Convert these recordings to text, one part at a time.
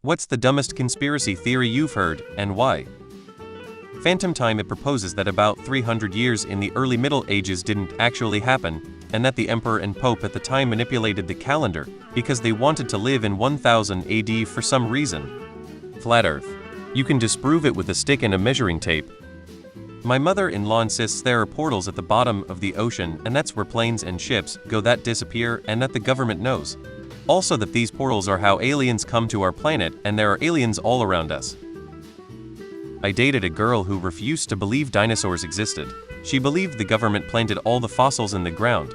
What's the dumbest conspiracy theory you've heard, and why? Phantom time. It proposes that about 300 years in the early Middle Ages didn't actually happen, and that the emperor and pope at the time manipulated the calendar because they wanted to live in 1000 AD for some reason. Flat Earth. You can disprove it with a stick and a measuring tape. My mother-in-law insists there are portals at the bottom of the ocean, and that's where planes and ships go that disappear, and that the government knows. Also that these portals are how aliens come to our planet, and there are aliens all around us. I dated a girl who refused to believe dinosaurs existed. She believed the government planted all the fossils in the ground.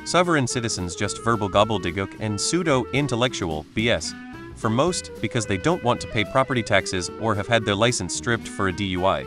Sovereign citizens just verbal gobbledygook and pseudo-intellectual BS. For most, because they don't want to pay property taxes or have had their license stripped for a DUI.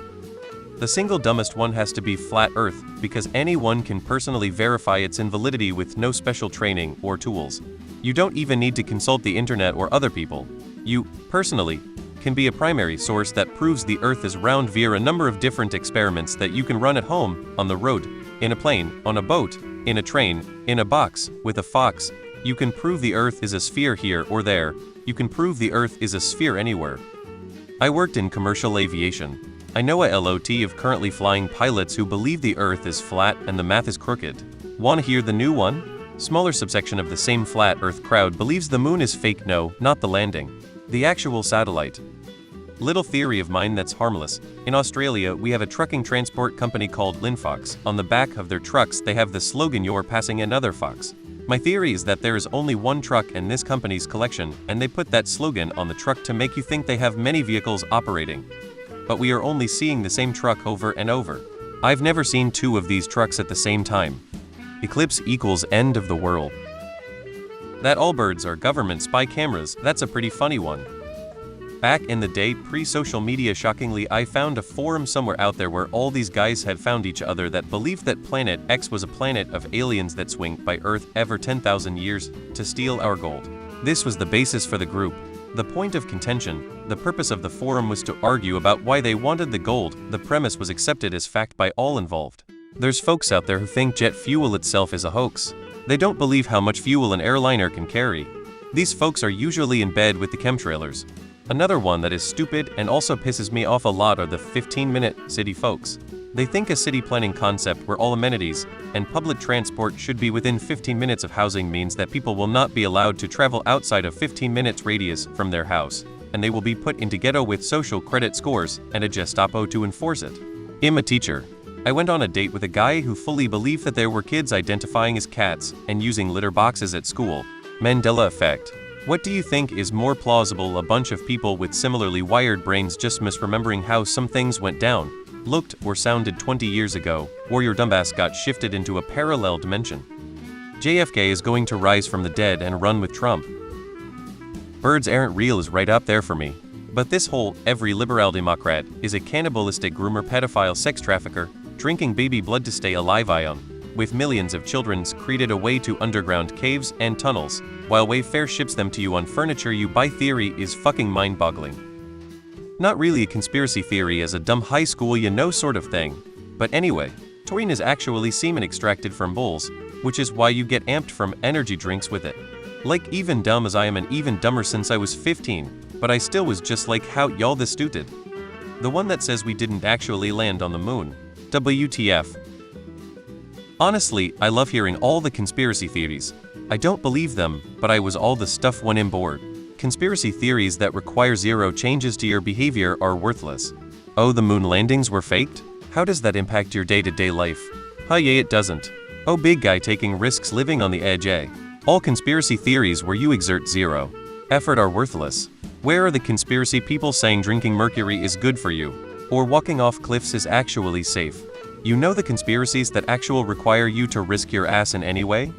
The single dumbest one has to be Flat Earth, because anyone can personally verify its invalidity with no special training or tools. You don't even need to consult the internet or other people. You, personally, can be a primary source that proves the Earth is round via a number of different experiments that you can run at home, on the road, in a plane, on a boat, in a train, in a box, with a fox. You can prove the Earth is a sphere here or there. You can prove the Earth is a sphere anywhere. I worked in commercial aviation. I know a lot of currently flying pilots who believe the Earth is flat and the math is crooked. Wanna hear the new one? Smaller subsection of the same flat Earth crowd believes the moon is fake. No, not the landing. The actual satellite. Little theory of mine that's harmless. In Australia, we have a trucking transport company called Linfox. On the back of their trucks, they have the slogan, "You're passing another fox." My theory is that there is only one truck in this company's collection, and they put that slogan on the truck to make you think they have many vehicles operating. But we are only seeing the same truck over and over. I've never seen two of these trucks at the same time. Eclipse equals end of the world. That all birds are government spy cameras. That's a pretty funny one. Back in the day, pre-social media, shockingly, I found a forum somewhere out there where all these guys had found each other that believed that Planet X was a planet of aliens that swing by Earth every 10,000 years to steal our gold. This was the basis for the group. The point of contention, the purpose of the forum was to argue about why they wanted the gold. The premise was accepted as fact by all involved. There's folks out there who think jet fuel itself is a hoax. They don't believe how much fuel an airliner can carry. These folks are usually in bed with the chemtrailers. Another one that is stupid and also pisses me off a lot are the 15-minute city folks. They think a city planning concept where all amenities and public transport should be within 15 minutes of housing means that people will not be allowed to travel outside of 15 minutes radius from their house, and they will be put into ghetto with social credit scores and a Gestapo to enforce it. I'm a teacher. I went on a date with a guy who fully believed that there were kids identifying as cats and using litter boxes at school. Mandela effect. What do you think is more plausible? A bunch of people with similarly wired brains just misremembering how some things went down, looked, or sounded 20 years ago, or your dumbass got shifted into a parallel dimension. JFK is going to rise from the dead and run with Trump. Birds aren't real is right up there for me. But this whole every liberal Democrat is a cannibalistic groomer, pedophile, sex trafficker, drinking baby blood to stay alive ion, with millions of children secreted away to underground caves and tunnels, while Wayfair ships them to you on furniture you buy. Theory is fucking mind-boggling. Not really a conspiracy theory as a dumb high school you know sort of thing. But anyway, taurine is actually semen extracted from bulls, which is why you get amped from energy drinks with it. Like, even dumb as I am, and even dumber since I was 15, but I still was just like, how y'all this stupid? The one that says we didn't actually land on the moon. WTF. Honestly, I love hearing all the conspiracy theories. I don't believe them, but I was all the stuff when I'm bored. Conspiracy theories that require zero changes to your behavior are worthless. Oh, the moon landings were faked? How does that impact your day-to-day life? Yeah, it doesn't. Oh, big guy taking risks living on the edge, eh? All conspiracy theories where you exert zero effort are worthless. Where are the conspiracy people saying drinking mercury is good for you? Or walking off cliffs is actually safe? You know the conspiracies that actually require you to risk your ass in any way?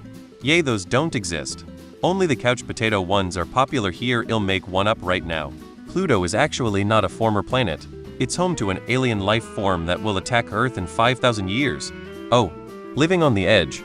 Yay, those don't exist. Only the couch potato ones are popular here. I'll make one up right now. Pluto is actually not a former planet. It's home to an alien life form that will attack Earth in 5,000 years. Oh, living on the edge.